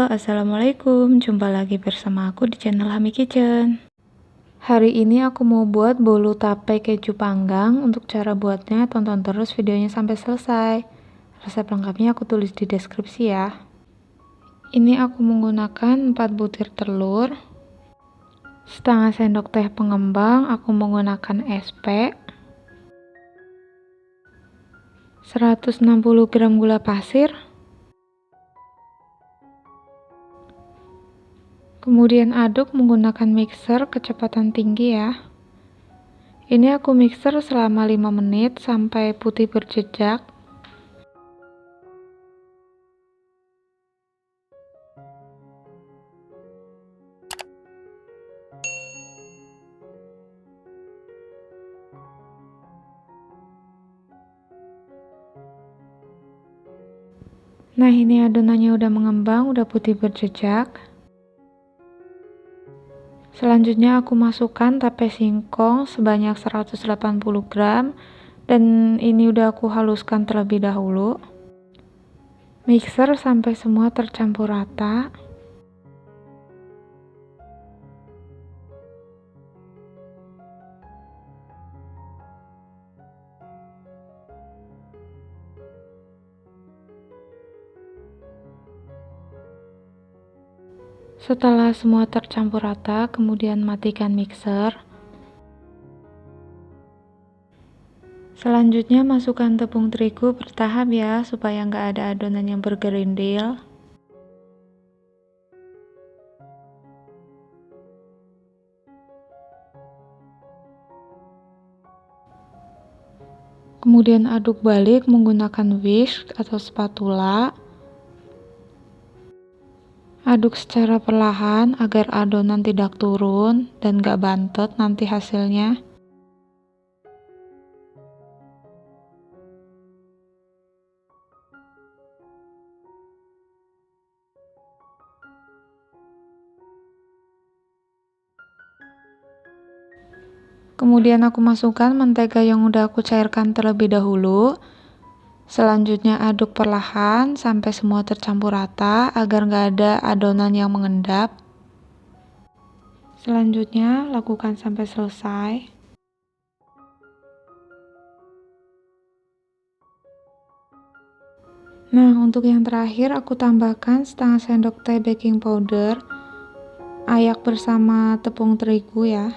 Assalamualaikum. Jumpa lagi bersama aku di channel Hami Kitchen. Hari ini aku mau buat bolu tape keju panggang. Untuk cara buatnya, tonton terus videonya sampai selesai. Resep lengkapnya aku tulis di deskripsi ya. Ini aku menggunakan 4 butir telur, setengah sendok teh pengembang, aku menggunakan SP, 160 gram gula pasir, kemudian aduk menggunakan mixer kecepatan tinggi ya. Ini aku mixer selama 5 menit sampai putih berjejak. Nah, ini adonannya udah mengembang, udah putih berjejak. Selanjutnya aku masukkan tape singkong sebanyak 180 gram dan ini udah aku haluskan terlebih dahulu. Mixer sampai semua tercampur rata. Setelah semua tercampur rata, kemudian matikan mixer. Selanjutnya masukkan tepung terigu bertahap ya, supaya nggak ada adonan yang bergerindil. Kemudian aduk balik menggunakan whisk atau spatula. Aduk secara perlahan agar adonan tidak turun dan gak bantet nanti hasilnya. Kemudian aku masukkan mentega yang udah aku cairkan terlebih dahulu. Selanjutnya aduk perlahan sampai semua tercampur rata agar gak ada adonan yang mengendap. Selanjutnya lakukan sampai selesai. Nah, untuk yang terakhir aku tambahkan setengah sendok teh baking powder. Ayak bersama tepung terigu ya.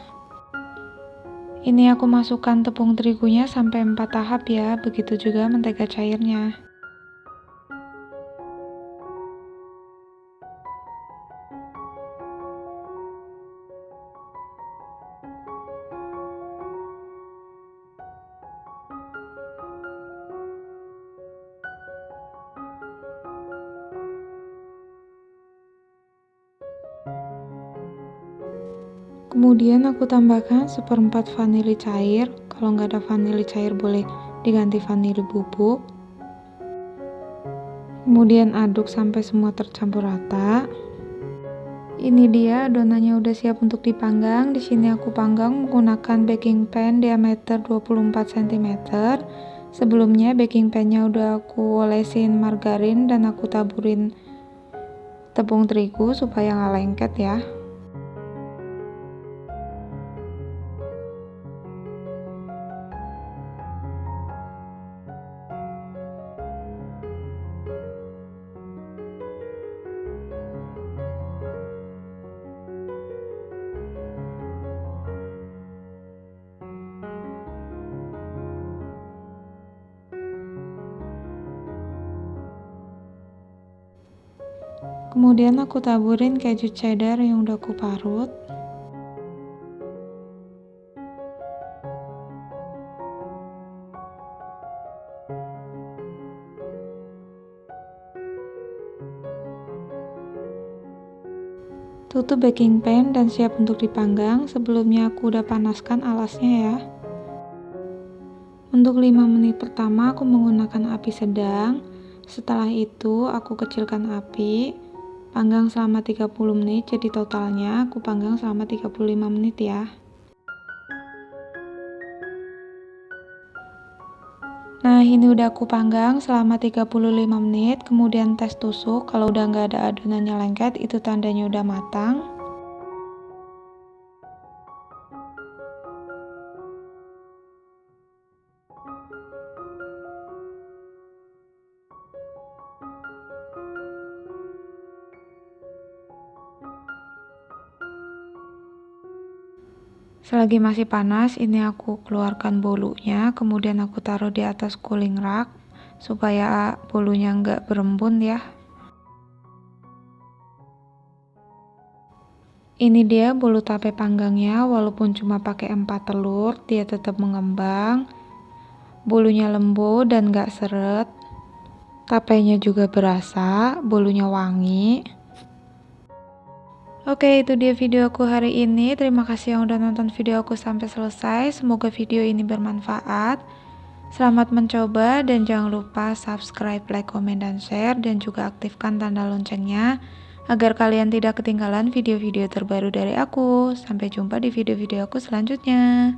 Ini aku masukkan tepung terigunya sampai 4 tahap ya, begitu juga mentega cairnya. Kemudian aku tambahkan 1/4 vanili cair. Kalau nggak ada vanili cair boleh diganti vanili bubuk. Kemudian aduk sampai semua tercampur rata. Ini dia adonannya udah siap untuk dipanggang. Di sini aku panggang menggunakan baking pan diameter 24 cm. Sebelumnya baking pannya udah aku olesin margarin dan aku taburin tepung terigu supaya nggak lengket ya. Kemudian aku taburin keju cheddar yang udah aku parut. Tutup baking pan dan siap untuk dipanggang. Sebelumnya aku udah panaskan alasnya ya. Untuk 5 menit pertama aku menggunakan api sedang. Setelah itu aku kecilkan api. Panggang selama 30 menit, jadi totalnya aku panggang selama 35 menit ya. Nah, ini udah aku panggang selama 35 menit, kemudian tes tusuk. Kalau udah nggak ada adonannya lengket, itu tandanya udah matang. Selagi masih panas, ini aku keluarkan bolunya, kemudian aku taruh di atas cooling rack supaya bolunya nggak berembun ya. Ini dia bolu tape panggangnya, walaupun cuma pakai 4 telur, dia tetap mengembang. Bolunya lembut dan nggak seret. Tapenya juga berasa, bolunya wangi. Oke, itu dia video aku hari ini. Terima kasih yang udah nonton video aku sampai selesai. Semoga video ini bermanfaat. Selamat mencoba dan jangan lupa subscribe, like, komen, dan share, dan juga aktifkan tanda loncengnya agar kalian tidak ketinggalan video-video terbaru dari aku. Sampai jumpa di video-video aku selanjutnya.